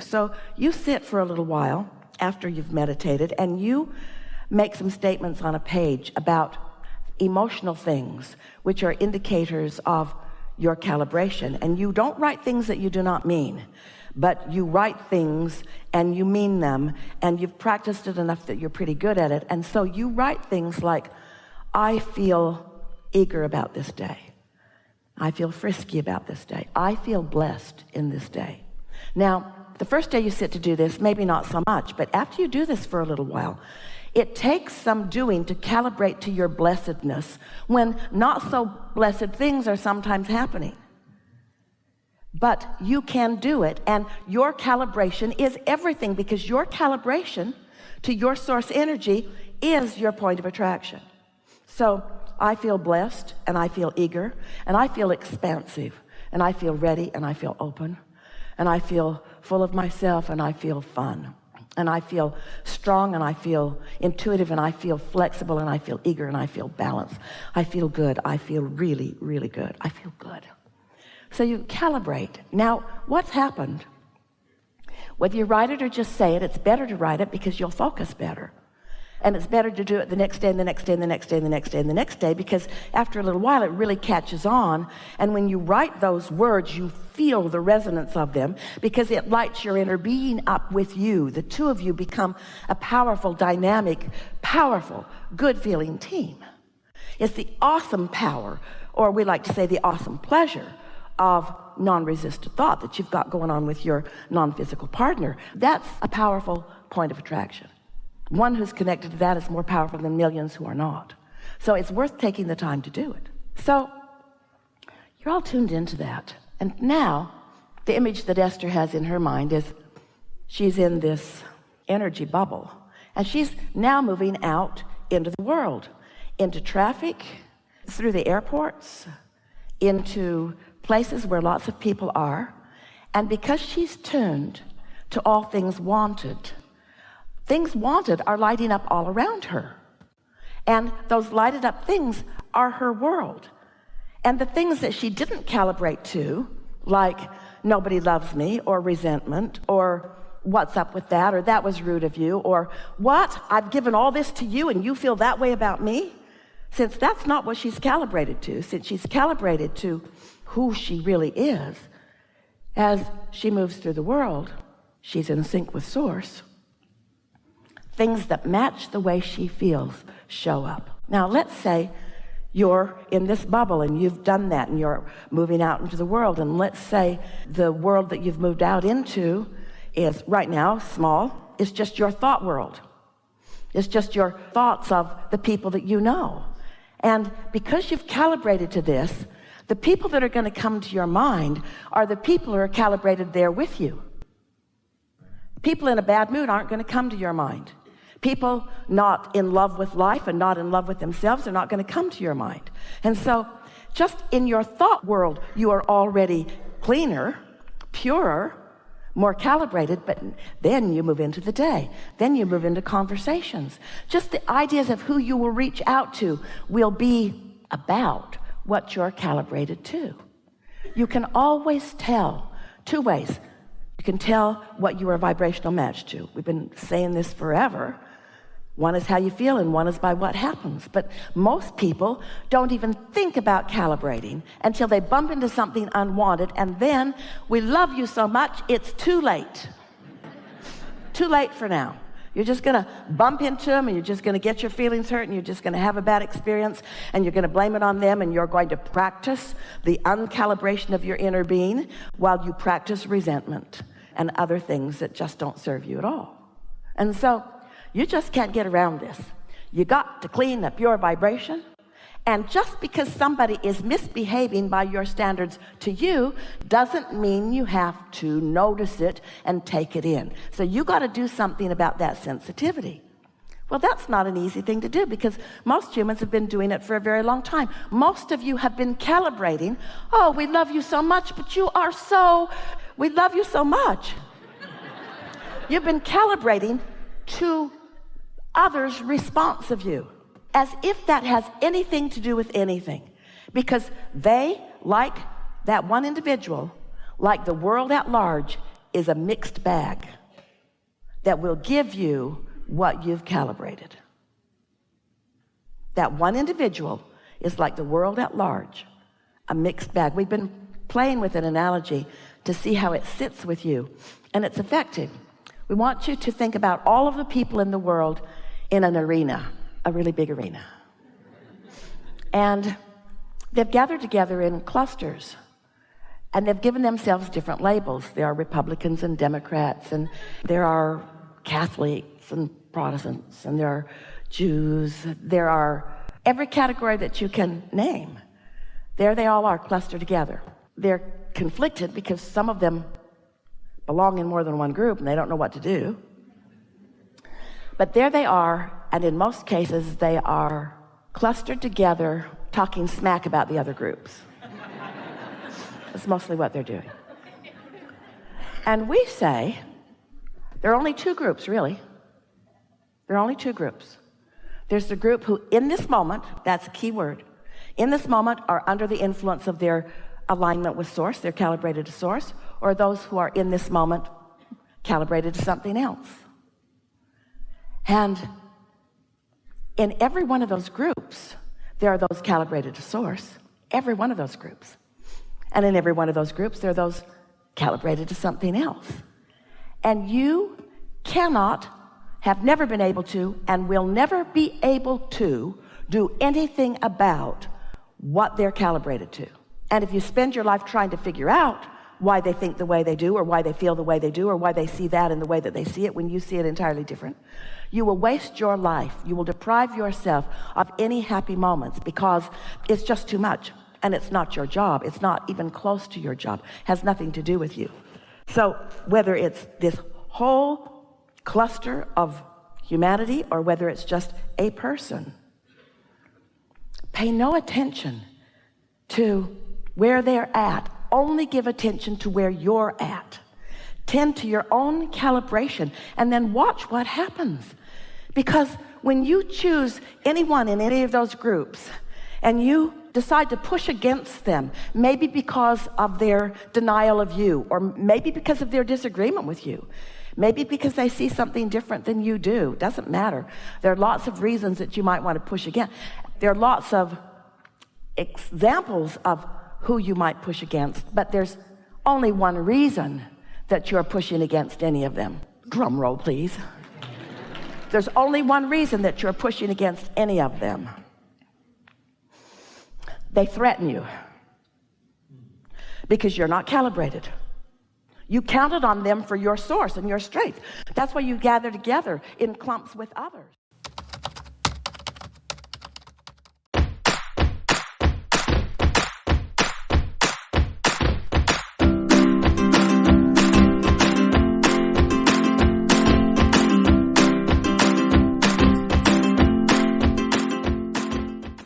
So you sit for a little while after you've meditated and you make some statements on a page about emotional things, which are indicators of your calibration. And you don't write things that you do not mean, but you write things and you mean them, and you've practiced it enough that you're pretty good at it. And so you write things like, I feel eager about this day. I feel frisky about this day. I feel blessed in this day. Now, the first day you sit to do this, maybe not so much, but after you do this for a little while, it takes some doing to calibrate to your blessedness when not so blessed things are sometimes happening. But you can do it, and your calibration is everything, because your calibration to your source energy is your point of attraction. So I feel blessed, and I feel eager, and I feel expansive, and I feel ready, and I feel open, and I feel full of myself, and I feel fun, and I feel strong, and I feel intuitive, and I feel flexible, and I feel eager, and I feel balanced. I feel good. I feel really, really good. I feel good. So you calibrate. Now, what's happened? Whether you write it or just say it, it's better to write it because you'll focus better. And it's better to do it the next day and the next day and the next day and the next day and the next day, because after a little while it really catches on. And when you write those words, you feel the resonance of them, because it lights your inner being up with you. The two of you become a powerful, dynamic, powerful, good feeling team. It's the awesome power, or we like to say the awesome pleasure, of non-resistant thought that you've got going on with your non-physical partner. That's a powerful point of attraction. One who's connected to that is more powerful than millions who are not. So it's worth taking the time to do it. So you're all tuned into that. And now the image that Esther has in her mind is she's in this energy bubble, and she's now moving out into the world, into traffic, through the airports, into places where lots of people are. And because she's tuned to all things wanted are lighting up all around her. And those lighted up things are her world. And the things that she didn't calibrate to, like nobody loves me, or resentment, or what's up with that, or that was rude of you, or what, I've given all this to you and you feel that way about me? Since that's not what she's calibrated to, since she's calibrated to who she really is, as she moves through the world, she's in sync with Source. Things that match the way she feels show up. Now, let's say you're in this bubble and you've done that and you're moving out into the world, and let's say the world that you've moved out into is right now small. It's just your thought world. It's just your thoughts of the people that you know. And because you've calibrated to this, the people that are going to come to your mind are the people who are calibrated there with you. People in a bad mood aren't going to come to your mind. People not in love with life and not in love with themselves are not going to come to your mind. And so just in your thought world, you are already cleaner, purer, more calibrated, but then you move into the day. Then you move into conversations. Just the ideas of who you will reach out to will be about what you're calibrated to. You can always tell two ways. You can tell what you are vibrational matched to. We've been saying this forever. One is how you feel, and one is by what happens. But most people don't even think about calibrating until they bump into something unwanted, and then we love you so much, it's too late. Too late for now. You're just going to bump into them, and you're just going to get your feelings hurt, and you're just going to have a bad experience, and you're going to blame it on them, and you're going to practice the uncalibration of your inner being while you practice resentment and other things that just don't serve you at all. And so you just can't get around this. You got to clean up your vibration. And just because somebody is misbehaving by your standards to you doesn't mean you have to notice it and take it in. So you got to do something about that sensitivity. Well, that's not an easy thing to do, because most humans have been doing it for a very long time. Most of you have been calibrating. Oh, we love you so much, but we love you so much. You've been calibrating to others' response of you, as if that has anything to do with anything, because they, like that one individual, like the world at large, is a mixed bag that will give you what you've calibrated. That one individual is like the world at large, a mixed bag. We've been playing with an analogy to see how it sits with you, and it's effective. We want you to think about all of the people in the world in an arena, a really big arena. And they've gathered together in clusters, and they've given themselves different labels. There are Republicans and Democrats, and there are Catholics and Protestants, and there are Jews. There are every category that you can name. There they all are clustered together. They're conflicted because some of them belong in more than one group and they don't know what to do. But there they are, and in most cases they are clustered together talking smack about the other groups. That's mostly what they're doing. And we say there are only two groups, really. There are only two groups. There's the group who in this moment, that's a key word, in this moment are under the influence of their alignment with source, they're calibrated to source, or those who are in this moment calibrated to something else. And in every one of those groups, there are those calibrated to source, every one of those groups. And in every one of those groups, there are those calibrated to something else. And you cannot, have never been able to, and will never be able to do anything about what they're calibrated to. And if you spend your life trying to figure out why they think the way they do, or why they feel the way they do, or why they see that in the way that they see it when you see it entirely different, you will waste your life. You will deprive yourself of any happy moments because it's just too much. And it's not your job. It's not even close to your job. It has nothing to do with you. So whether it's this whole cluster of humanity or whether it's just a person, pay no attention to where they're at. Only give attention to where you're at. Tend to your own calibration and then watch what happens. Because when you choose anyone in any of those groups and you decide to push against them, maybe because of their denial of you, or maybe because of their disagreement with you, maybe because they see something different than you do, doesn't matter. There are lots of reasons that you might want to push against. There are lots of examples of who you might push against, but there's only one reason that you're pushing against any of them. Drum roll, please. There's only one reason that you're pushing against any of them. They threaten you because you're not calibrated. You counted on them for your source and your strength. That's why you gather together in clumps with others.